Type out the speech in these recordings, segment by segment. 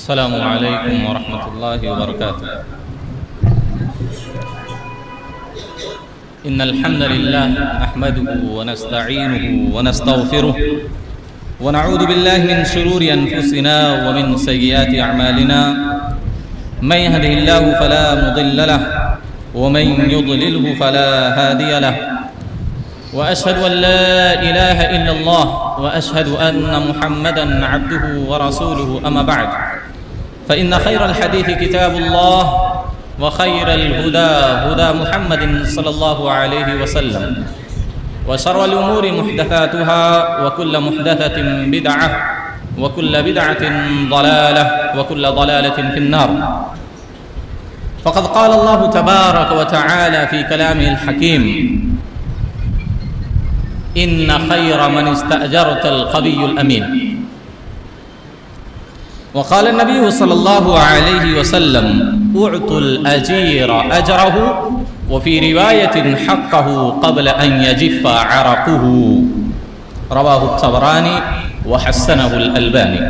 السلام علیکم ورحمۃ اللہ وبرکاتہ۔ ان الحمد للہ نحمده ونستعینه ونستغفره ونعوذ باللہ من شرور انفسنا ومن سیئات اعمالنا من يهده الله فلا مضل له ومن يضلله فلا هادي له وأشهد أن لا إله إلا الله وأشهد أن محمدًا عبده ورسوله أما بعد فإن خير الحديث كتاب الله وخير الهدى هدى محمد صلى الله عليه وسلم وشر الأمور محدثاتها وكل محدثة بدعة وكل بدعة ضلالة وكل ضلالة في النار. فقد قال الله تبارك وتعالى في كلامه الحكيم: إن خير من استأجرت القوي الأمين. وقال النبي صلى الله عليه وسلم: اعطوا الأجير أجره وفي رواية حقه قبل أن يجف عرقه. رواه الطبراني وحسنه الألباني.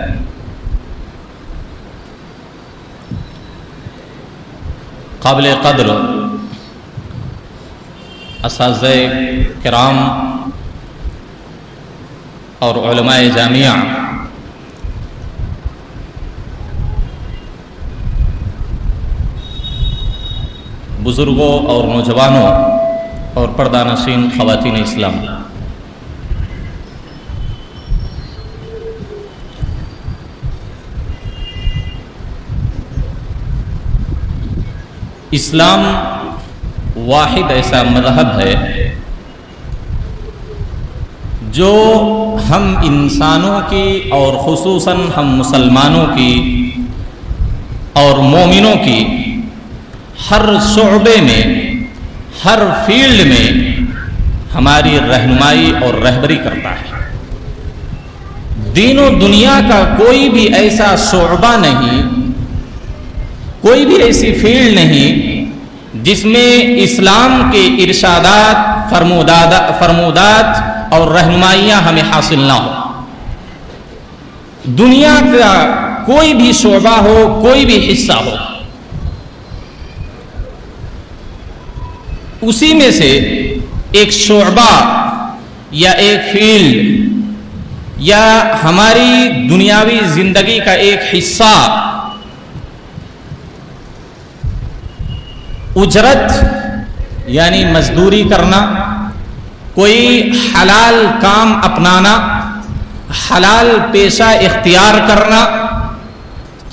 قابل قدر اساتذہ کرام اور علماء جامعہ، بزرگوں اور نوجوانوں اور پردہ نشین خواتین اسلام، اسلام واحد ایسا مذہب ہے جو ہم انسانوں کی اور خصوصاً ہم مسلمانوں کی اور مومنوں کی ہر شعبے میں، ہر فیلڈ میں ہماری رہنمائی اور رہبری کرتا ہے۔ دین و دنیا کا کوئی بھی ایسا شعبہ نہیں، کوئی بھی ایسی فیلڈ نہیں جس میں اسلام کے ارشادات، فرمودات اور رہنمائیاں ہمیں حاصل نہ ہو۔ دنیا کا کوئی بھی شعبہ ہو، کوئی بھی حصہ ہو، اسی میں سے ایک شعبہ یا ایک فیلڈ یا ہماری دنیاوی زندگی کا ایک حصہ اجرت یعنی مزدوری کرنا، کوئی حلال کام اپنانا، حلال پیشہ اختیار کرنا،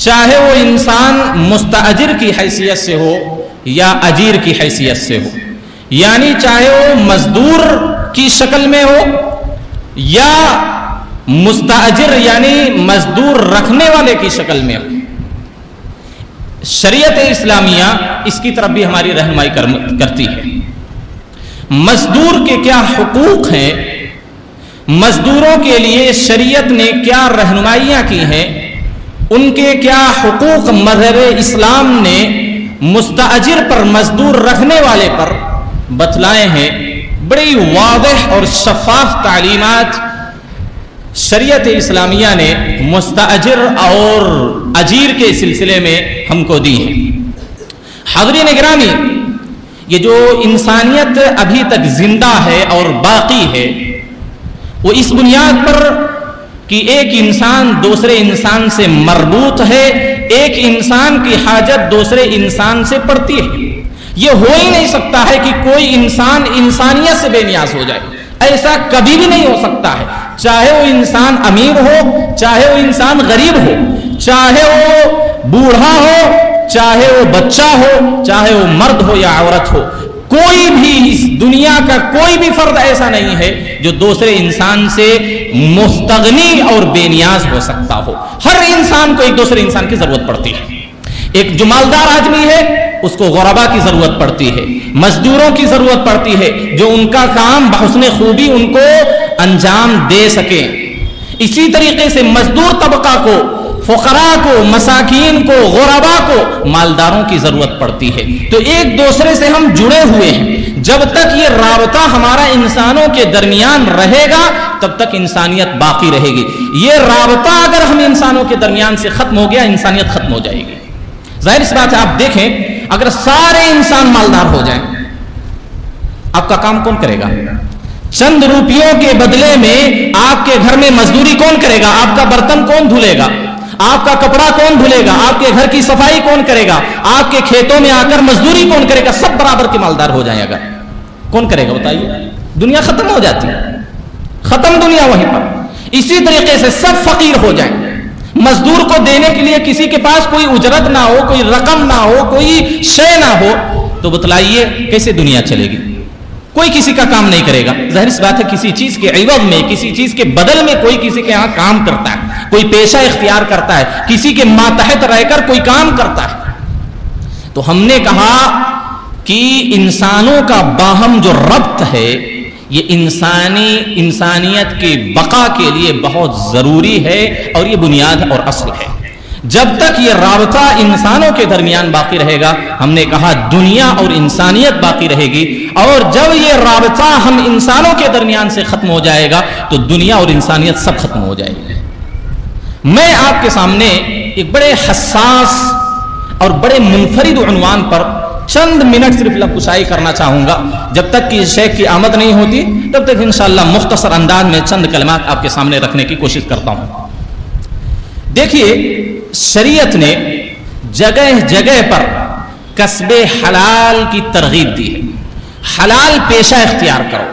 چاہے وہ انسان مستاجر کی حیثیت سے ہو یا اجیر کی حیثیت سے ہو، یعنی چاہے وہ مزدور کی شکل میں ہو یا مستاجر یعنی مزدور رکھنے والے کی شکل میں ہو، شریعت اسلامیہ اس کی طرف بھی ہماری رہنمائی کرتی ہے۔ مزدور کے کیا حقوق ہیں، مزدوروں کے لیے شریعت نے کیا رہنمائیاں کی ہیں، ان کے کیا حقوق مذہب اسلام نے مستاجر پر، مزدور رکھنے والے پر بتلائے ہیں۔ بڑی واضح اور شفاف تعلیمات شریعت اسلامیہ نے مستاجر اور اجیر کے سلسلے میں ہم کو دی ہیں۔ حاضرین گرامی، یہ جو انسانیت ابھی تک زندہ ہے اور باقی ہے، وہ اس بنیاد پر کہ ایک انسان دوسرے انسان سے مربوط ہے، ایک انسان کی حاجت دوسرے انسان سے پڑتی ہے۔ یہ ہو ہی نہیں سکتا ہے کہ کوئی انسان انسانیت سے بے نیاز ہو جائے، ایسا کبھی بھی نہیں ہو سکتا ہے، چاہے وہ انسان امیر ہو، چاہے وہ انسان غریب ہو، چاہے وہ بوڑھا ہو، چاہے وہ بچہ ہو، چاہے وہ مرد ہو یا عورت ہو، کوئی بھی اس دنیا کا کوئی بھی فرد ایسا نہیں ہے جو دوسرے انسان سے مستغنی اور بے نیاز ہو سکتا ہو۔ ہر انسان کو ایک دوسرے انسان کی ضرورت پڑتی ہے۔ ایک جو مالدار آدمی ہے اس کو غربا کی ضرورت پڑتی ہے، مزدوروں کی ضرورت پڑتی ہے جو ان کا کام بحسن خوبی ان کو انجام دے سکیں۔ اسی طریقے سے مزدور طبقہ کو، فقراء کو، مساکین کو، غربا کو مالداروں کی ضرورت پڑتی ہے۔ تو ایک دوسرے سے ہم جڑے ہوئے ہیں۔ جب تک یہ رابطہ ہمارا انسانوں کے درمیان رہے گا تب تک انسانیت باقی رہے گی. یہ رابطہ اگر ہم انسانوں کے درمیان سے ختم ہو گیا انسانیت ختم ہو جائے گی. ظاہر سی بات ہے, آپ دیکھیں اگر سارے انسان مالدار ہو جائیں آپ کا کام کون کرے گا؟ چند روپیوں کے بدلے میں آپ کے گھر میں مزدوری کون کرے گا؟ آپ کا برتن کون دھلے گا؟ آپ کا کپڑا کون دھلے گا؟ آپ کے گھر کی صفائی کون کرے گا؟ آپ کے کھیتوں میں آ کر مزدوری کون کرے گا؟ سب برابر کے مالدار ہو جائیں اگر کون کرے گا بتائیے؟ دنیا ختم ہو جاتی ہے, ختم دنیا وہیں پر. اسی طریقے سے سب فقیر ہو جائیں, مزدور کو دینے کے لیے کسی کے پاس کوئی اجرت نہ ہو, کوئی رقم نہ ہو, کوئی شے نہ ہو, تو بتلائیے کیسے دنیا چلے گی؟ کوئی کسی کا کام نہیں کرے گا. ظاہر سی بات ہے کسی چیز کے عوض میں, کسی چیز کے بدل میں کوئی کسی کے یہاں کام کرتا ہے, کوئی پیشہ اختیار کرتا ہے, کسی کے ماتحت رہ کر کوئی کام کرتا ہے. تو ہم نے کہا کہ انسانوں کا باہم جو ربط ہے یہ انسانیت کی بقا کے لیے بہت ضروری ہے اور یہ بنیاد اور اصل ہے. جب تک یہ رابطہ انسانوں کے درمیان باقی رہے گا ہم نے کہا دنیا اور انسانیت باقی رہے گی, اور جب یہ رابطہ ہم انسانوں کے درمیان سے ختم ہو جائے گا تو دنیا اور انسانیت سب ختم ہو جائے گی. میں آپ کے سامنے ایک بڑے حساس اور بڑے منفرد عنوان پر چند منٹ صرف لبکشائی کرنا چاہوں گا. جب تک کہ شیخ کی آمد نہیں ہوتی تب تک انشاءاللہ مختصر انداز میں چند کلمات آپ کے سامنے رکھنے کی کوشش کرتا ہوں. دیکھیے, شریعت نے جگہ جگہ پر کسب حلال کی ترغیب دی ہے. حلال پیشہ اختیار کرو.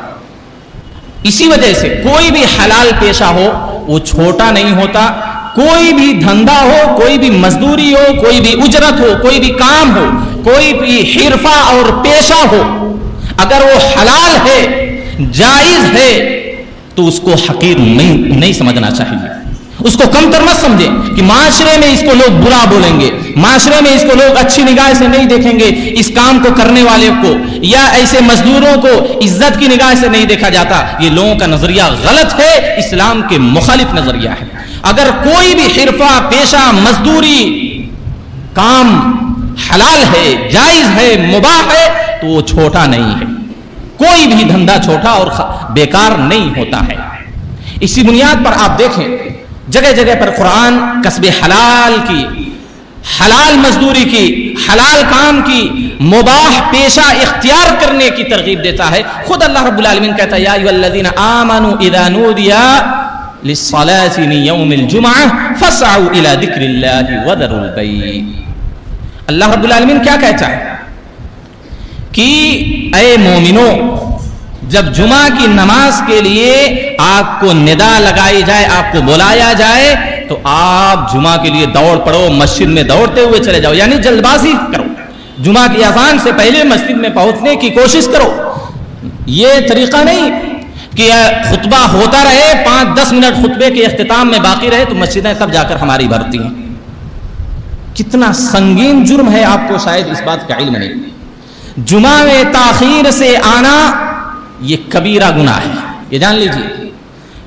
اسی وجہ سے کوئی بھی حلال پیشہ ہو وہ چھوٹا نہیں ہوتا. کوئی بھی دھندا ہو, کوئی بھی مزدوری ہو, کوئی بھی اجرت ہو, کوئی بھی کام ہو, کوئی بھی حرفہ اور پیشہ ہو, اگر وہ حلال ہے, جائز ہے, تو اس کو حقیر نہیں سمجھنا چاہیے. اس کو کم تر مت سمجھیں کہ معاشرے میں اس کو لوگ برا بولیں گے, معاشرے میں اس کو لوگ اچھی نگاہ سے نہیں دیکھیں گے, اس کام کو کرنے والے کو یا ایسے مزدوروں کو عزت کی نگاہ سے نہیں دیکھا جاتا. یہ لوگوں کا نظریہ غلط ہے, اسلام کے مخالف نظریہ ہے. اگر کوئی بھی حرفہ, پیشہ, مزدوری, کام حلال ہے, جائز ہے, مباح ہے تو وہ چھوٹا نہیں ہے. کوئی بھی دھندا چھوٹا اور بیکار نہیں ہوتا ہے. اسی بنیاد پر آپ دیکھیں جگہ جگہ پر قرآن کسب حلال کی, حلال مزدوری کی, حلال کام کی, مباح پیشہ اختیار کرنے کی ترغیب دیتا ہے. خود اللہ رب العالمین کہتا ہے یا ایھا الذین آمنوا اذا نودی للصلاۃ من یوم الجمعہ فاسعوا الی ذکر اللہ وذروا البیع. اللہ رب العالمین کیا کہتا ہے کہ اے مومنوں, جب جمعہ کی نماز کے لیے آپ کو ندا لگائی جائے, آپ کو بلایا جائے تو آپ جمعہ کے لیے دوڑ پڑو, مسجد میں دوڑتے ہوئے چلے جاؤ, یعنی جلد بازی کرو, جمعہ کی اذان سے پہلے مسجد میں پہنچنے کی کوشش کرو. یہ طریقہ نہیں کہ خطبہ ہوتا رہے, 5-10 منٹ خطبے کے اختتام میں باقی رہے تو مسجدیں تب جا کر ہماری بھرتی ہیں. کتنا سنگین جرم ہے, آپ کو شاید اس بات کا علم نہیں. جمعہ میں تاخیر سے آنا یہ کبیرہ گناہ ہے, یہ جان لیجیے.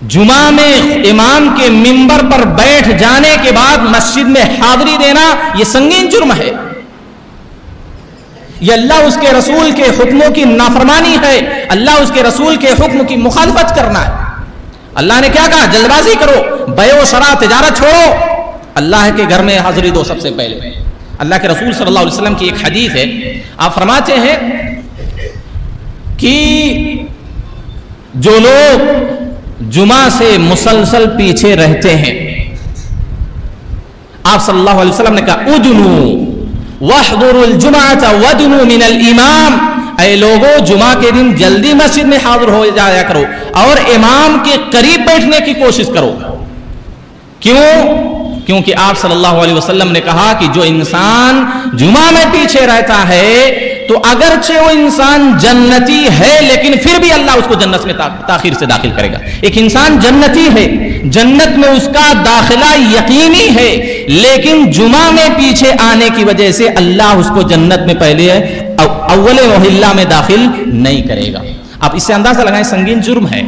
جمعہ میں امام کے منبر پر بیٹھ جانے کے بعد مسجد میں حاضری دینا یہ سنگین جرم ہے. یہ اللہ اس کے رسول کے حکموں کی نافرمانی ہے, اللہ اس کے رسول کے حکم کی مخالفت کرنا ہے. اللہ نے کیا کہا؟ جلد بازی کرو, بیع و شراء تجارت چھوڑو, اللہ کے گھر میں حاضری دو. سب سے پہلے اللہ کے رسول صلی اللہ علیہ وسلم کی ایک حدیث ہے, آپ فرماتے ہیں کہ جو لوگ جمعہ سے مسلسل پیچھے رہتے ہیں, آپ صلی اللہ علیہ وسلم نے کہا ادنو واحضروا الجمعۃ وادنو من الامام, اے لوگوں جمعہ کے دن جلدی مسجد میں حاضر ہو جایا کرو اور امام کے قریب بیٹھنے کی کوشش کرو. کیوں؟ کیونکہ آپ صلی اللہ علیہ وسلم نے کہا کہ جو انسان جمعہ میں پیچھے رہتا ہے تو اگرچہ وہ انسان جنتی ہے لیکن پھر بھی اللہ اس کو جنت میں تاخیر سے داخل کرے گا. ایک انسان جنتی ہے, جنت میں اس کا داخلہ یقینی ہے, لیکن جمعہ میں پیچھے آنے کی وجہ سے اللہ اس کو جنت میں پہلے اول محلہ میں داخل نہیں کرے گا. آپ اس سے اندازہ لگائیں سنگین جرم ہے.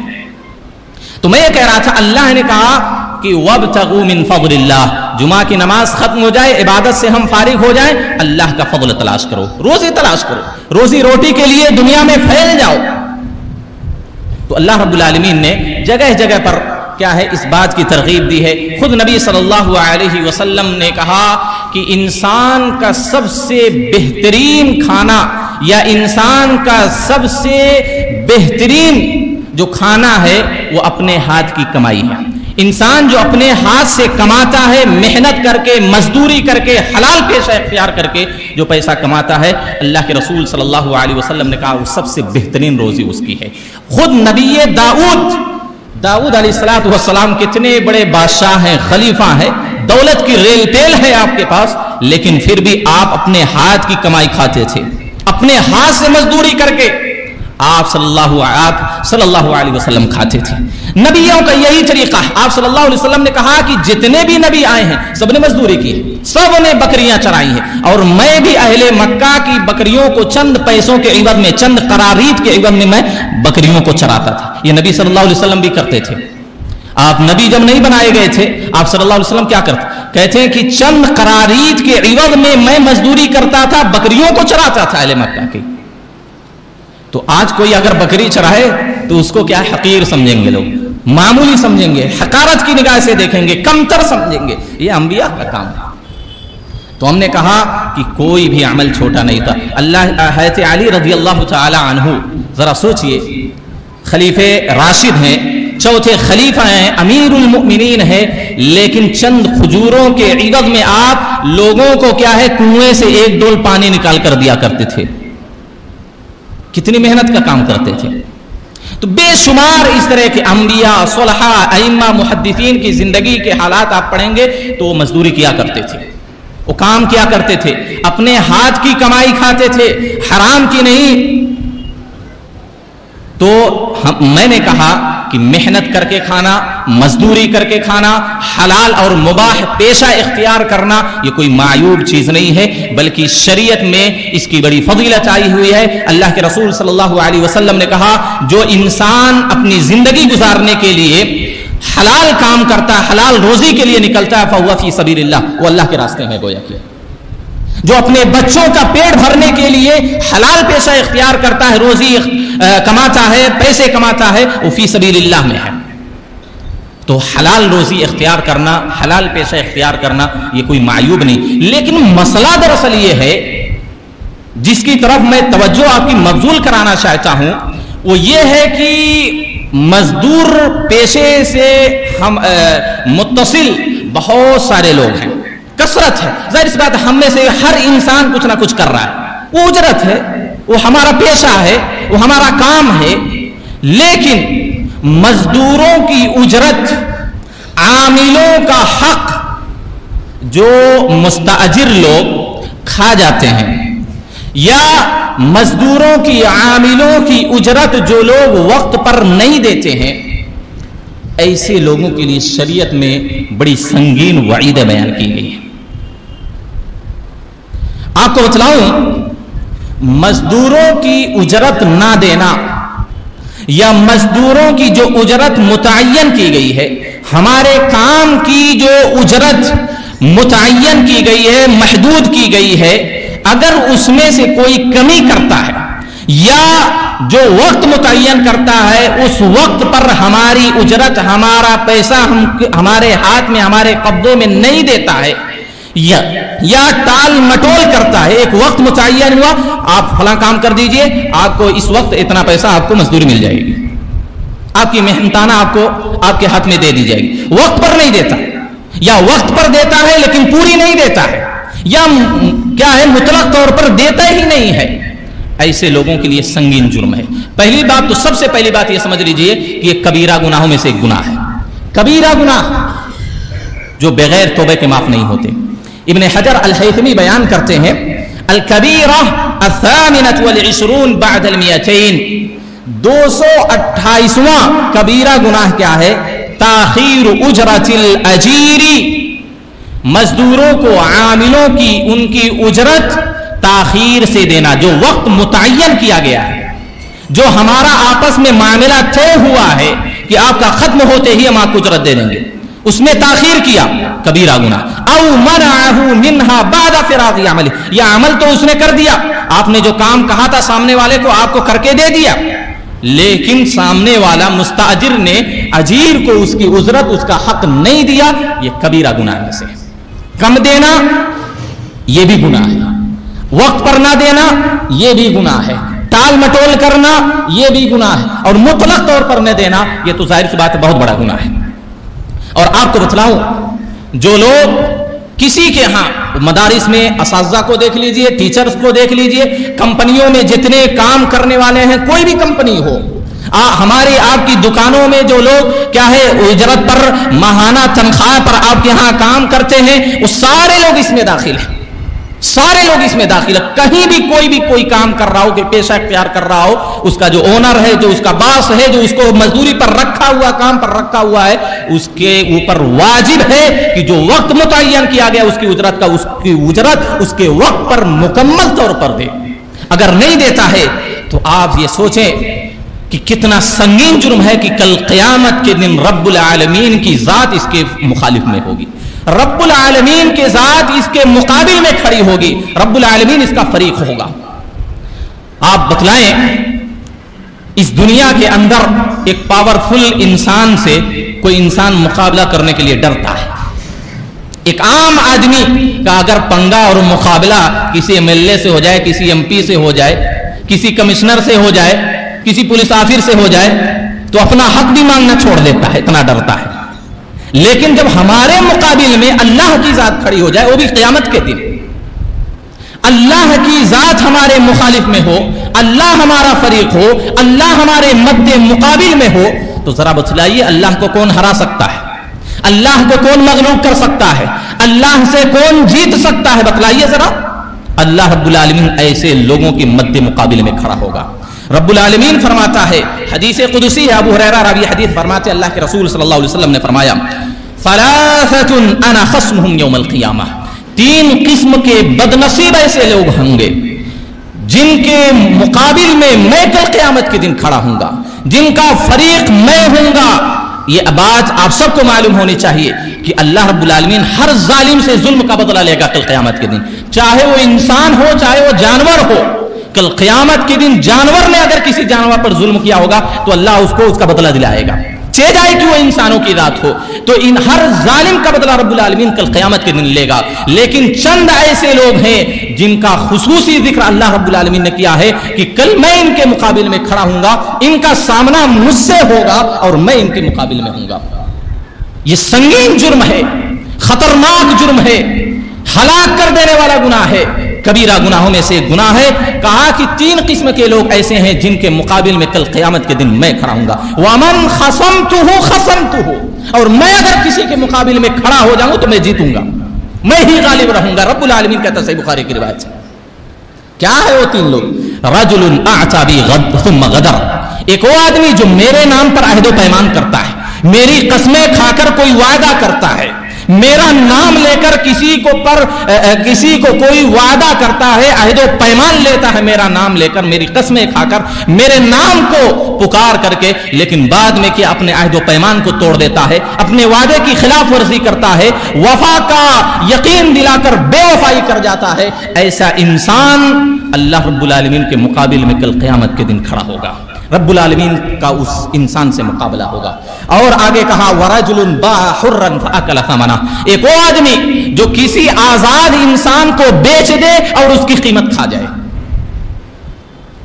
تو میں یہ کہہ رہا تھا اللہ نے کہا کہ وابتغوا من فضل اللہ، جمعہ کی نماز ختم ہو جائے، عبادت سے ہم فارغ ہو جائیں، اللہ کا فضل تلاش کرو، روزی تلاش کرو، روزی روٹی کے لیے دنیا میں پھیل جاؤ۔ تو اللہ رب العالمین نے جگہ جگہ پر کیا ہے اس بات کی ترغیب دی ہے۔ خود نبی صلی اللہ علیہ وسلم نے کہا کہ انسان کا سب سے بہترین کھانا یا انسان کا سب سے بہترین جو کھانا ہے وہ اپنے ہاتھ کی کمائی ہے۔ انسان جو اپنے ہاتھ سے کماتا ہے، محنت کر کے، مزدوری کر کے، حلال پیشہ اختیار کر کے جو پیسہ کماتا ہے، اللہ کے رسول صلی اللہ علیہ وسلم نے کہا وہ سب سے بہترین روزی اس کی ہے۔ خود نبی داؤد علیہ السلام کتنے بڑے بادشاہ ہیں، خلیفہ ہیں، دولت کی ریل ٹیل ہے آپ کے پاس، لیکن پھر بھی آپ اپنے ہاتھ کی کمائی کھاتے تھے، اپنے ہاتھ سے مزدوری کر کے آپ صلی اللہ علیہ وسلم کھاتے تھے۔ نبیوں کا یہی طریقہ ہے۔ آپ صلی اللہ علیہ وسلم نے کہا کہ جتنے بھی نبی آئے ہیں سب نے مزدوری کی، سب نے بکریاں چرائی ہیں، اور میں بھی اہل مکہ کی بکریوں کو چند پیسوں کے عوض میں، چند قرارید کے عوض میں بکریوں کو چراتا تھا۔ یہ نبی صلی اللہ علیہ وسلم بھی کرتے تھے۔ آپ نبی جب نہیں بنائے گئے تھے، آپ صلی اللہ علیہ وسلم کیا کرتے؟ کہتے ہیں کہ چند قرارید کے عوض میں مزدوری کرتا تھا، بکریوں کو چراتا تھا اہل مکہ کی۔ تو آج کوئی اگر بکری چرائے تو اس کو کیا حقیر سمجھیں گے، لوگ معمولی سمجھیں گے، حقارت کی نگاہ سے دیکھیں گے، کمتر سمجھیں گے۔ یہ انبیاء کا کام ہے۔ تو ہم نے کہا کہ کوئی بھی عمل چھوٹا نہیں تھا۔ حضرت علی رضی اللہ تعالی عنہ، ذرا سوچئے، خلیفہ راشد ہیں، چوتھے خلیفہ ہیں، امیر المؤمنین ہیں، لیکن چند کھجوروں کے عوض میں آپ لوگوں کو کیا ہے کنویں سے ایک ڈول پانی نکال کر دیا کرتے تھے۔ کتنی محنت کا کام کرتے تھے۔ تو بے شمار اس طرح کے انبیاء، صلحاء، ائمہ، محدثین کی زندگی کے حالات آپ پڑھیں گے تو وہ مزدوری کیا کرتے تھے، وہ کام کیا کرتے تھے، اپنے ہاتھ کی کمائی کھاتے تھے، حرام کی نہیں۔ تو میں نے کہا کہ محنت کر کے کھانا، مزدوری کر کے کھانا، حلال اور مباح پیشہ اختیار کرنا یہ کوئی معیوب چیز نہیں ہے، بلکہ شریعت میں اس کی بڑی فضیلت آئی ہوئی ہے۔ اللہ کے رسول صلی اللہ علیہ وسلم نے کہا جو انسان اپنی زندگی گزارنے کے لیے حلال کام کرتا ہے، حلال روزی کے لیے نکلتا ہے، فہو فی سبیل اللہ، وہ اللہ کے راستے میں گویا کہ جو اپنے بچوں کا پیٹ بھرنے کے لیے حلال پیشہ اختیار کرتا ہے، روزی کماتا ہے، پیسے کماتا ہے، وہ فی سبیل اللہ میں ہے۔ تو حلال روزی اختیار کرنا، حلال پیشہ اختیار کرنا یہ کوئی معیوب نہیں، لیکن مسئلہ دراصل یہ ہے جس کی طرف میں توجہ آپ کی مبذول کرانا چاہتا ہوں، وہ یہ ہے کہ مزدور پیشے سے ہم متصل بہت سارے لوگ ہیں، کثرت ہے، ظاہر سی بات ہے ہم میں سے ہر انسان کچھ نہ کچھ کر رہا ہے، وہ اجرت ہے، وہ ہمارا پیشہ ہے، وہ ہمارا کام ہے، لیکن مزدوروں کی اجرت، عاملوں کا حق جو مستاجر لوگ کھا جاتے ہیں، یا مزدوروں کی، عاملوں کی اجرت جو لوگ وقت پر نہیں دیتے ہیں، ایسے لوگوں کے لیے شریعت میں بڑی سنگین وعیدیں بیان کی گئی ہیں۔ آپ کو بتلاؤں، مزدوروں کی اجرت نہ دینا یا مزدوروں کی جو اجرت متعین کی گئی ہے، ہمارے کام کی جو اجرت متعین کی گئی ہے، محدود کی گئی ہے، اگر اس میں سے کوئی کمی کرتا ہے یا جو وقت متعین کرتا ہے اس وقت پر ہماری اجرت، ہمارا پیسہ ہمارے ہاتھ میں، ہمارے قبضے میں نہیں دیتا ہے، یا ٹال مٹول کرتا ہے، ایک وقت متعین ہوا آپ فلاں کام کر دیجئے، آپ کو اس وقت اتنا پیسہ آپ کو مزدوری مل جائے گی، آپ کی محنتانہ آپ کو آپ کے ہاتھ میں دے دی جائے گی، وقت پر نہیں دیتا، یا وقت پر دیتا ہے لیکن پوری نہیں دیتا ہے، یا کیا ہے مطلق طور پر دیتا ہی نہیں ہے، ایسے لوگوں کے لیے سنگین جرم ہے۔ پہلی بات تو، سب سے پہلی بات یہ سمجھ لیجئے کہ یہ کبیرہ گناہوں میں سے ایک گناہ ہے، کبیرہ گناہ جو بغیر توبہ کے معاف نہیں ہوتے۔ ابن حجر الہیثمی بیان کرتے ہیں الکبیرہ الثامنۃ والعشرون بعد المئتین، 228واں کبیرہ گناہ کیا ہے؟ تاخیر اجرت الاجیری، مزدوروں کو، عاملوں کی، ان کی اجرت تاخیر سے دینا، جو وقت متعین کیا گیا ہے، جو ہمارا آپس میں معاملہ طے ہوا ہے کہ آپ کا ختم ہوتے ہی ہم آپ کو اجرت دے دیں گے، اس میں تاخیر کیا کبیرہ گناہ، او منعہ منہا بعد فراغ عمل، یہ عمل تو اس نے کر دیا، آپ نے جو کام کہا تھا سامنے والے کو آپ کو کر کے دے دیا، لیکن سامنے والا مستاجر نے اجیر کو اس کی اجرت، اس کا حق نہیں دیا، یہ کبیرہ گناہ میں سے۔ کم دینا یہ بھی گناہ ہے، وقت پر نہ دینا یہ بھی گناہ ہے، ٹال مٹول کرنا یہ بھی گناہ ہے، اور مطلق طور پر نہ دینا یہ تو ظاہر سی بات ہے بہت بڑا گناہ ہے۔ اور آپ کو بتلاؤں، جو لوگ کسی کے ہاں مدارس میں اساتذہ کو دیکھ لیجئے، ٹیچرز کو دیکھ لیجئے، کمپنیوں میں جتنے کام کرنے والے ہیں، کوئی بھی کمپنی ہو، ہماری آپ کی دکانوں میں جو لوگ کیا ہے اجرت پر ماہانہ تنخواہ پر آپ کے ہاں کام کرتے ہیں، وہ سارے لوگ اس میں داخل ہیں، سارے لوگ اس میں داخل ہے۔ کہیں بھی کوئی کام کر رہا ہو، کہ پیشہ اختیار کر رہا ہو، اس کا جو اونر ہے، جو اس کا باس ہے، جو اس کو مزدوری پر رکھا ہوا، کام پر رکھا ہوا ہے، اس کے اوپر واجب ہے کہ جو وقت متعین کیا گیا اس کی اجرت کا، اس کی اجرت اس کے وقت پر مکمل طور پر دے۔ اگر نہیں دیتا ہے تو آپ یہ سوچیں کہ کتنا سنگین جرم ہے کہ کل قیامت کے دن رب العالمین کی ذات اس کے مخالف میں ہوگی، رب العالمین کے ذات اس کے مقابل میں کھڑی ہوگی، رب العالمین اس کا فریق ہوگا۔ آپ بتلائیں، اس دنیا کے اندر ایک پاورفل انسان سے کوئی انسان مقابلہ کرنے کے لیے ڈرتا ہے۔ ایک عام آدمی کا اگر پنگا اور مقابلہ کسی ایم ایل اے سے ہو جائے، کسی ایم پی سے ہو جائے، کسی کمشنر سے ہو جائے، کسی پولیس آفیسر سے ہو جائے، تو اپنا حق بھی مانگنا چھوڑ دیتا ہے، اتنا ڈرتا ہے۔ لیکن جب ہمارے مقابل میں اللہ کی ذات کھڑی ہو جائے، وہ بھی قیامت کے دن، اللہ کی ذات ہمارے مخالف میں ہو، اللہ ہمارا فریق ہو، اللہ ہمارے مد مقابل میں ہو، تو ذرا بتلائیے اللہ کو کون ہرا سکتا ہے؟ اللہ کو کون مغلوب کر سکتا ہے؟ اللہ سے کون جیت سکتا ہے؟ بتلائیے ذرا۔ اللہ رب العالمین ایسے لوگوں کے مد مقابل میں کھڑا ہوگا۔ رب العالمین فرماتا ہے، حدیث قدسی ہے، ابو ہریرہ راوی حدیث فرماتے ہیں، اللہ کے رسول صلی اللہ علیہ وسلم نے فرمایا، ثلاثۃ انا خصمہم یوم القیامہ، تین قسم کے بدنصیب ایسے لوگ ہوں گے جن کے مقابل میں کل قیامت کے دن کھڑا ہوں گا، جن کا فریق میں ہوں گا۔ یہ بات آپ سب کو معلوم ہونی چاہیے کہ اللہ رب العالمین ہر ظالم سے ظلم کا بدلہ لے گا کل قیامت کے دن، چاہے وہ انسان ہو چاہے وہ جانور ہو۔ کل قیامت کے دن جانور نے اگر کسی جانور پر ظلم کیا ہوگا تو اللہ اس کو اس کا بدلہ دلائے گا، چاہے جائے کہ وہ انسانوں کی ذات ہو، تو ان ہر ظالم کا بدلہ رب العالمین کل قیامت کے دن لے گا۔ لیکن چند ایسے لوگ ہیں جن کا خصوصی ذکر اللہ رب العالمین نے کیا ہے کہ کل میں ان کے مقابل میں کھڑا ہوں گا، ان کا سامنا مجھ سے ہوگا اور میں ان کے مقابل میں ہوں گا۔ یہ سنگین جرم ہے، خطرناک جرم ہے، ہلاک کر دینے والا گناہ ہے، کبیرہ گناہوں میں سے گناہ ہے۔ کہا کہ تین قسم کے لوگ ایسے ہیں جن کے مقابل میں کل قیامت کے دن میں کھڑا ہوں گا۔ وَمَنْ خَصَمْتُهُ خَصَمْتُهُ، اور میں اگر کسی کے مقابل میں کھڑا ہو جاؤں تو میں جیتوں گا، میں ہی غالب رہوں گا۔ رب العالمین کہتا ہے صحیح بخاری کی روایت سے، کیا ہے وہ تین لوگ؟ رَجُلٌ أَعْتَى بِي ثُمَّ غَدَرَ، ایک وہ آدمی جو میرے نام پر عہد و پیمان کرتا ہے، میری قسمیں کھا کر کوئی وعدہ کرتا ہے، میرا نام لے کر کسی کو کوئی وعدہ کرتا ہے، عہد و پیمان لیتا ہے میرا نام لے کر، میری قسمیں کھا کر، میرے نام کو پکار کر کے، لیکن بعد میں کہ اپنے عہد و پیمان کو توڑ دیتا ہے، اپنے وعدے کی خلاف ورزی کرتا ہے، وفا کا یقین دلا کر بے وفائی کر جاتا ہے، ایسا انسان اللہ رب العالمین کے مقابل میں کل قیامت کے دن کھڑا ہوگا، رب العالمین کا اس انسان سے مقابلہ ہوگا۔ اور آگے کہا وَرَجُلٌ بَاعَ حُرًّا فَأَكَلَ ثَمَنَهُ، ایک وہ آدمی جو کسی آزاد انسان کو بیچ دے اور اس کی قیمت کھا جائے۔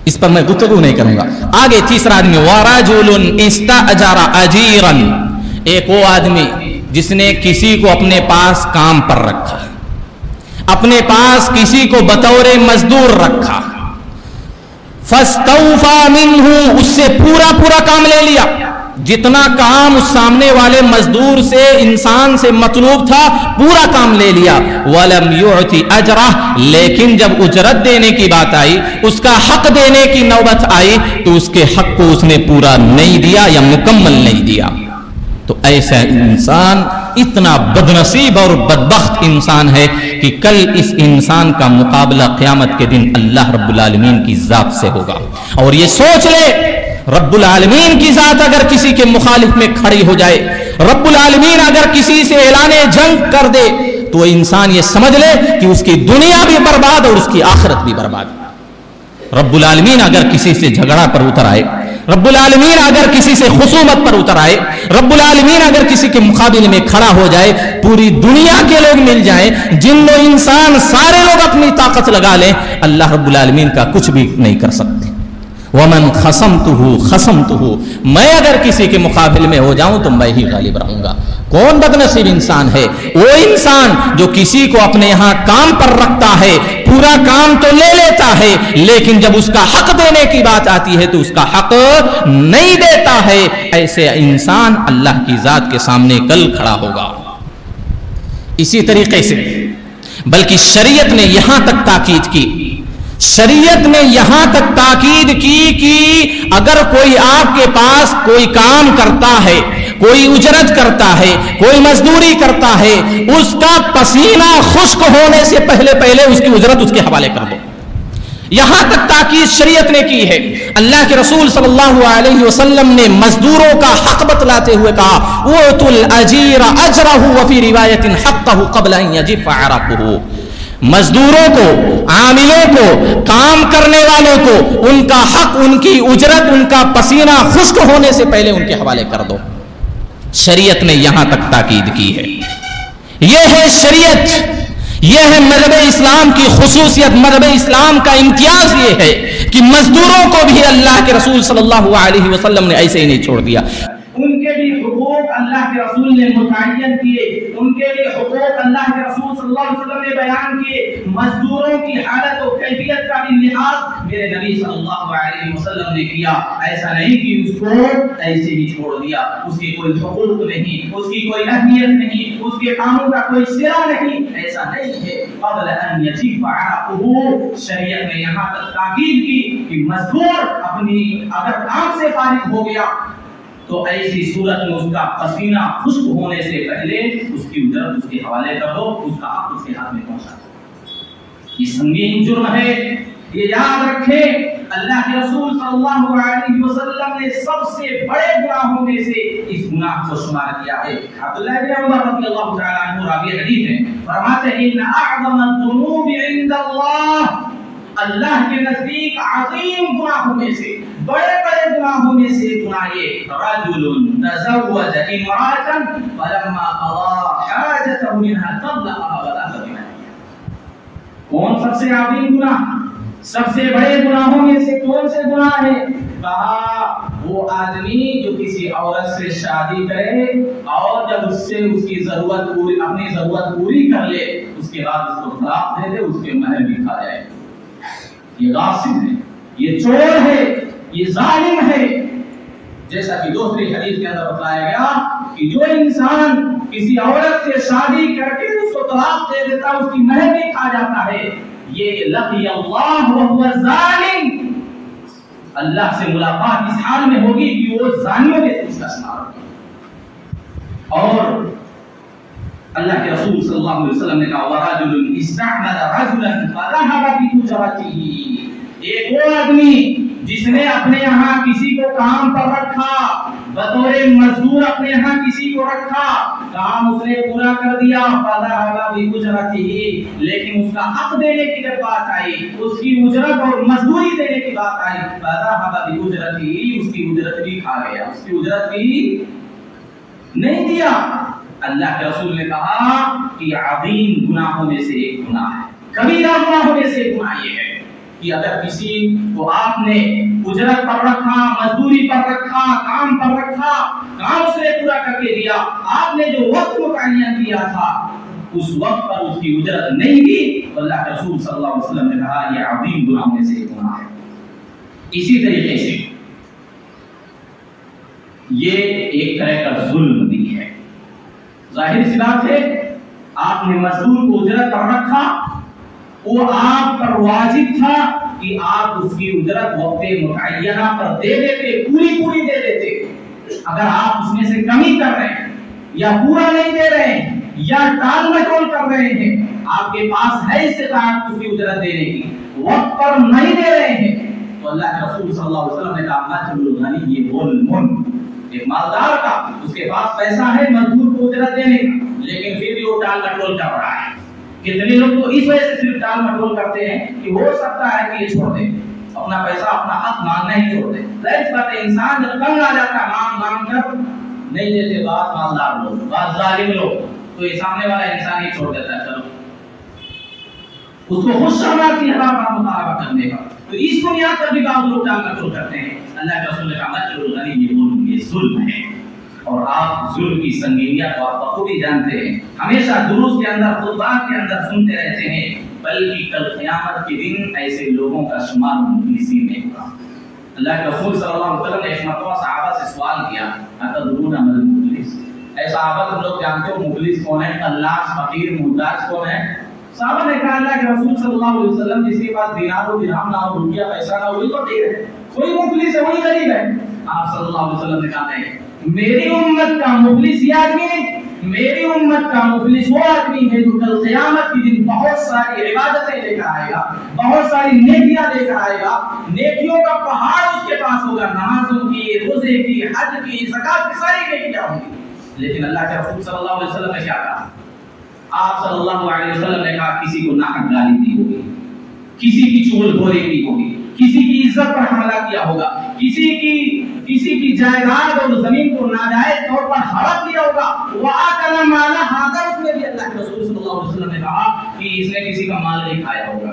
اس پر میں گفتگو نہیں کروں گا۔ آگے تیسرا آدمی وَرَجُلٌ اسْتَأْجَرَ أَجِيرًا، ایک وہ آدمی جس نے کسی کو اپنے پاس کام پر رکھا، اپنے پاس کسی کو بطور مزدور رکھا، فَاسْتَوْفَى مِنْهُ، اس سے پورا کام لے لیا، جتنا کام اس سامنے والے مزدور سے انسان سے مطلوب تھا پورا کام لے لیا، وَلَمْ يُعْتِ أَجْرَهُ، لیکن جب اجرت دینے کی بات آئی، اس کا حق دینے کی نوبت آئی تو اس کے حق کو اس نے پورا نہیں دیا یا مکمل نہیں دیا۔ تو ایسا انسان اتنا بدنصیب اور بدبخت انسان ہے کہ کل اس انسان کا مقابلہ قیامت کے دن اللہ رب العالمین کی ذات سے ہوگا۔ اور یہ سوچ لے، رب العالمین کی ذات اگر کسی کے مخالف میں کھڑی ہو جائے، رب العالمین اگر کسی سے اعلان جنگ کر دے تو انسان یہ سمجھ لے کہ اس کی دنیا بھی برباد اور اس کی آخرت بھی برباد. رب العالمین اگر کسی سے جھگڑا پر اتر آئے، رب العالمین اگر کسی سے خصومت پر اتر آئے، رب العالمین اگر کسی کے مقابلے میں کھڑا ہو جائے، پوری دنیا کے لوگ مل جائیں، جن و انسان سارے لوگ اپنی طاقت لگا لیں، اللہ رب العالمین کا کچھ بھی نہیں کر سکتے. وَمَنْ خَصَمْتُهُ میں اگر کسی کے مقابلے میں ہو جاؤں تو میں ہی غالب رہوں گا. کون بدنصیب انسان ہے؟ وہ انسان جو کسی کو اپنے یہاں کام پر رکھتا ہے، پورا کام تو لے لیتا ہے، لیکن جب اس کا حق دینے کی بات آتی ہے تو اس کا حق نہیں دیتا ہے. ایسے انسان اللہ کی ذات کے سامنے کل کھڑا ہوگا. اسی طریقے سے بلکہ شریعت نے یہاں تک تاکید کی، شریعت نے یہاں تک تاکید کی کہ اگر کوئی آپ کے پاس کوئی کام کرتا ہے، کوئی اجرت کرتا ہے، کوئی مزدوری کرتا ہے، اس کا پسینہ خشک ہونے سے پہلے اس کی اجرت اس کے حوالے کر دو. یہاں تک تاکید شریعت نے کی ہے. اللہ کے رسول صلی اللہ علیہ وسلم نے مزدوروں کا حق بتلاتے ہوئے کہا وَأْتُوا الْأَجِيرَ أَجْرَهُ وَفِي رِوَایَةٍ حَقَّهُ قَبْلَ أَن يَجِفَّ عَرَقُهُ. مزدوروں کو، عاملوں کو، کام کرنے والوں کو ان کا حق، ان کی اجرت، ان کا پسینہ خشک ہونے سے پہلے ان کے حوالے کر دو. شریعت نے یہاں تک تاکید کی ہے. یہ ہے شریعت، یہ ہے مذہب اسلام کی خصوصیت. مذہب اسلام کا امتیاز یہ ہے کہ مزدوروں کو بھی اللہ کے رسول صلی اللہ علیہ وسلم نے ایسے ہی نہیں چھوڑ دیا. ان کے بھی حقوق اللہ کے رسول نے متعین کیے، ان کے بھی حقوق اللہ کے رسول صلی اللہ علیہ وسلم نے بیان کیے. مزدوروں کی حالت و کیفیت کا بھی لحاظ میرے نبی صلی اللہ علیہ وسلم نے کیا. ایسا نہیں کہ اس کو ایسے ہی چھوڑ دیا، اس کی کوئی حقوق نہیں، اس کی کوئی اہمیت نہیں، اس کے کاموں کا کوئی سرا نہیں، ایسا نہیں ہے. قبل ان یجف عرقه شریعت نے یہاں تک تاکید کی کہ مزدور اپنی اگر کام سے فارغ ہو گیا تو ایسی صورت میں اس کا پسینہ خشک ہونے سے پہلے اس کی اجرت اس کے حوالے کر دو، اس کا حق اس کے ہاتھ میں پہنچا دو. یہ سنگین جرم ہے، یہ یاد رکھیں. اللہ کے رسول صلی اللہ علیہ وسلم نے سب سے بڑے گناہوں میں سے اس گناہ کو شمار کیا ہے. عبداللہ بن عمر رضی اللہ تعالی عنہ راوی حدیث ہیں، فرماتے ہیں ان اعظم الذنوب عند اللہ، اللہ کے نزدیک عظیم گناہوں میں سے، بڑے بڑے گناہوں میں سے گناہ یہ رجل تزوج امرأة فلما قضى حاجته منها طلقها وذهب بها. کون سب سے عظیم گناہ، سب سے بڑے گناہوں میں سے کون سے گناہ ہے؟ کہا وہ آدمی جو کسی عورت سے شادی کرے اور جب اس سے اس کی ضرورت پوری، اپنی ضرورت پوری کر لے، اس کے بعد اس کو طلاق دے دے، اس کے مہر بھی کھا جائے. یہ غاصب ہے، یہ چور ہے، یہ ظالم ہے. جیسا کہ دوسری حدیث کے اندر بتایا گیا کہ جو انسان کسی عورت سے شادی کر کے اس کو طلاق دے دیتا، اس کی مہر بھی کھا جاتا ہے، یہ لقی اللہ وهو الظالم، اللہ سے ملاقات اس حال میں ہوگی کہ وہ ظالموں کے اس کا شمار ہوگا. اور اللہ کے رسول صلی اللہ علیہ وسلم نے کہا وَرَجُلٌ اسْتَعْمَلَ رَجُلًا فَذَهَبَ بِأُجْرَتِهِ. ایک وہ آدمی جس نے اپنے یہاں کسی کو کام پر رکھا، بطور مزدور اپنے یہاں کسی کو رکھا، کام اس نے پورا کر دیا، فَذَهَبَ بِأُجْرَتِهِ، لیکن اس کا حق دینے کی جب بات آئی، اس کی اجرت اور مزدوری دینے کی بات آئی، فَذَهَبَ بِأُجْرَتِهِ، اس کی اجرت بھی کھا گیا، اس کی اجرت بھی نہیں دیا. اللہ کے رسول نے کہا کہ عظیم گناہوں میں سے ایک گناہ ہے، کبیرہ گناہوں میں سے ایک گناہ یہ ہے کہ اگر کسی کو آپ نے اجرت پر رکھا، مزدوری پر رکھا، کام پر رکھا، کام اس نے پورا کر کے دیا، آپ نے جو وقت متعین کیا تھا اس وقت پر اس کی اجرت نہیں دی، تو اللہ کے رسول صلی اللہ علیہ وسلم نے کہا یہ عظیم گناہوں میں سے ایک گناہ ہے. اسی طریقے سے یہ ایک طرح کا ظلم بھی ہے. ظاہر سی بات ہے، آپ نے مزدور کو اجرت پر رکھا، وہ آپ پر واجب تھا کہ آپ اس کی اجرت وقت متعینہ پر دے دیتے، پوری دے دیتے. اگر آپ اس میں سے کمی کر رہے ہیں یا پورا نہیں دے رہے ہیں یا ٹال مٹول کر رہے ہیں، آپ کے پاس ہے استطاعت اس کی اجرت دینے کی، وقت پر نہیں دے رہے ہیں، تو اللہ کے رسول صلی اللہ علیہ وسلم نے کہا مثل الغنی ظلم، ایک مالدار کا اس کے پاس پیسہ ہے مزدور کو اجرت دینے کا، لیکن پھر بھی وہ ٹال مٹول کر رہا ہے. کتنے لوگ تو اس وجہ سے صرف ٹال مٹول کرتے ہیں کہ ہو سکتا ہے کہ یہ چھوڑ دے، اپنا پیسہ اپنا حق مانگنا ہی چھوڑ دے. ظاہر بات ہے انسان جب تنگ آ جاتا ہے مانگ کر نہیں دیتے، بعض مالدار لوگ بعض ظالم لوگ، تو یہ سامنے والا انسان ہی چھوڑ دیتا ہے. چلو اس کو خوش ہونا کہ ہمارا مطالبہ کرنے کا، تو اس بنیاد پر بھی بعض لوگ ٹال مٹول کرتے ہیں. اللہ کے رسول نے کہا مطلب الغنی یہ ظلم ہے، اور آپ ظلم کی سنگینیت کو آپ بخوبی جانتے ہیں. ہمیشہ دروس کے اندر خطبات کے اندر سنتے رہتے ہیں، بلکہ کل قیامت کے دن ایسے لوگوں کا شمار مفلسین میں ہوگا. اللہ کے رسول صلی اللہ علیہ وسلم نے ایک مرتبہ صحابہ سے سوال کیا اتدرون ما المفلس، اے صحابہ تم لوگ جانتے ہو مفلس کون ہے، فلاس فقیر محتاج کون ہے؟ صحابہ نے کہا اللہ کے رسول صلی اللہ علیہ وسلم جس کے پاس دینار و درہم نہ ہو، روپیہ پیسہ نہ ہو، وہی فقیر ہے، کوئی مفلس ہے وہی غریب ہے. آپ صلی اللہ علیہ وسلم نے کہا نہیں، میری امت کا مفلس یہ آدمی نہیں، میری امت کا مفلس وہ آدمی ہے جو کل قیامت کے دن بہت ساری عبادتیں لے کر آئے گا، بہت ساری نیکیاں لے کر آئے گا، نیکیوں کا پہاڑ اس کے پاس ہوگا، نمازوں کی، روزے کی، حج کی، زکات کی ساری نیکیاں ہوں گی. لیکن اللہ کے رسول صلی اللہ علیہ وسلم نے کیا کہا؟ آپ صلی اللہ علیہ وسلم نے کہا کسی کو ناحق گالی دی ہوگی، کسی کی چغل خوری کی ہوگی، کسی کی عزت پر حملہ کیا ہوگا، کسی کی جائیداد اور زمین کو ناجائز طور پر ہڑپ لیا ہوگا، وَآكَلَ مَالَ هَٰذَا، اس میں بھی اللہ کے رسول صلی اللہ علیہ وسلم نے کہا کہ اس نے کسی کا مال نہیں کھایا ہوگا.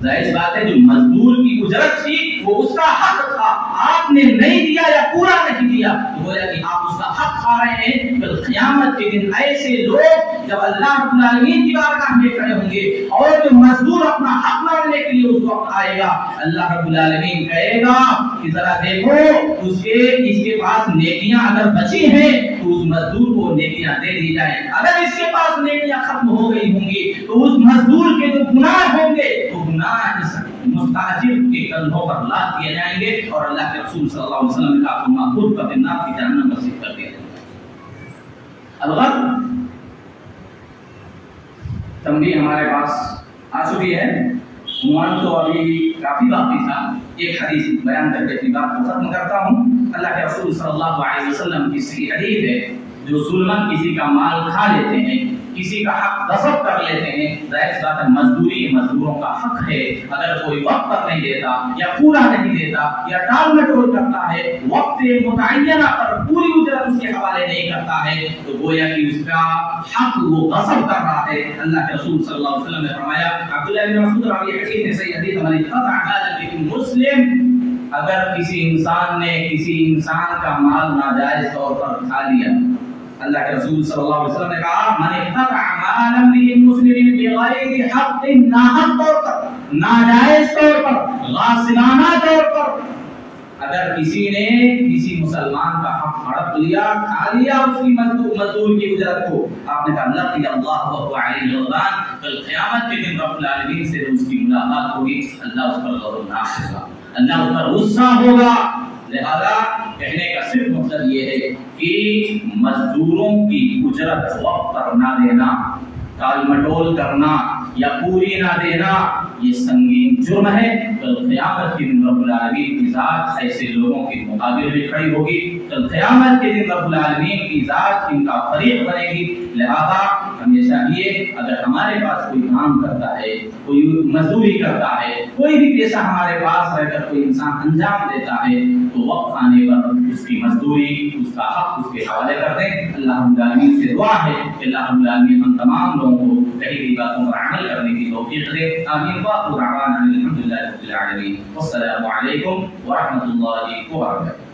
ظاہر بات ہے جو مزدور کی اجرت تھی وہ اس کا حق تھا، آپ نے نہیں دیا یا پورا نہیں دیا تو گویا کہ آپ اس کا حق کھا رہے ہیں. کل قیامت کے دن ایسے لوگ جب اللہ رب العالمین کی بارگاہ میں کھڑے ہوں گے اور جو مزدور اپنا حق مانگنے کے لیے اس وقت آئے گا، اللہ رب العالمین کہے گا کہ ذرا دیکھو اس کے پاس نیکیاں اگر بچی ہیں تو اس مزدور کو نیکیاں دے دی جائیں، اگر اس کے پاس نیکیاں ختم ہو گئی ہوں گی تو اس مزدور کے جو گناہ ہوں گے تو گناہ اس مستاجر کے کندھوں پر لاد دیے جائیں گے، اور اللہ کے رسول صلی اللہ علیہ وسلم نے کہا تم خود کا بنات کی جہنم میں مسجد کر دیا جائے گا. الغرض تنبیہ ہمارے پاس آ چکی ہے، عنوان تو ابھی کافی باقی تھا. ایک حدیث بیان کر کے اپنی بات کو ختم کرتا ہوں. اللہ کے رسول صلی اللہ علیہ وسلم کی صحیح حدیث ہے جو ظلمن کسی کا مال کھا لیتے ہیں، کسی کا حق غصب کر لیتے ہیں. ظاہر بات ہے مزدوری مزدوروں کا حق ہے، اگر کوئی وقت پر نہیں دیتا یا پورا نہیں دیتا یا ٹال مٹول کرتا ہے، وقت متعینہ پر پوری اجرت اس کے حوالے نہیں کرتا ہے تو گویا کہ اس کا حق وہ غصب کر رہا ہے. اللہ کے رسول صلی اللہ علیہ وسلم نے فرمایا، عبداللہ بن مسعود رضی اللہ عنہ نے صحیح حدیث ہماری قطع حاجت مسلم، اگر کسی انسان نے کسی انسان کا مال ناجائز طور پر کھا لیا، اللہ کے رسول صلی اللہ علیہ وسلم نے کہا من اقتطع مال امرئ مسلم بغیر حق، ناحق طور پر، ناجائز طور پر، غاصبانہ طور پر اگر کسی نے کسی مسلمان کا حق ہڑپ لیا، کھا لیا اس کی مزدور کی اجرت کو، آپ نے کہا لقی اللہ وهو علیہ غضبان، کل قیامت کے دن رب العالمین سے اس کی ملاقات ہوگی، اللہ اس پر غضبناک ہوگا، اللہ اس پر غصہ ہوگا. لہذا کہنے کا صرف مطلب یہ ہے کہ مزدوروں کی اجرت وقت پر نہ دینا، ٹال مٹول کرنا یا پوری نہ دینا یہ سنگین جرم ہے. کل قیامت کے دن رب العالمین کی ذات ایسے لوگوں کے مقابل میں کھڑی ہوگی. کل قیامت کے دن رب العالمین کی ذات ان کا فریق بنے گی. لہذا ہمیں چاہیے اگر ہمارے پاس کوئی کام کرتا ہے، کوئی مزدوری کرتا ہے، کوئی بھی پیشہ ہمارے پاس رہ کر کوئی انسان انجام دیتا ہے تو وقت آنے پر اس کی مزدوری، اس کا حق اس کے حوالے کر دیں. اللہ رب العالمین سے دعا ہے کہ اللہ رب العالمین ہم تمام لوگوں کو کہی گئی باتوں پر عمل کرنے کی توفیق دے. آمین. وآخر دعوانا الحمد للہ رب العالمین. والسلام علیکم ورحمۃ اللہ وبرکاتہ.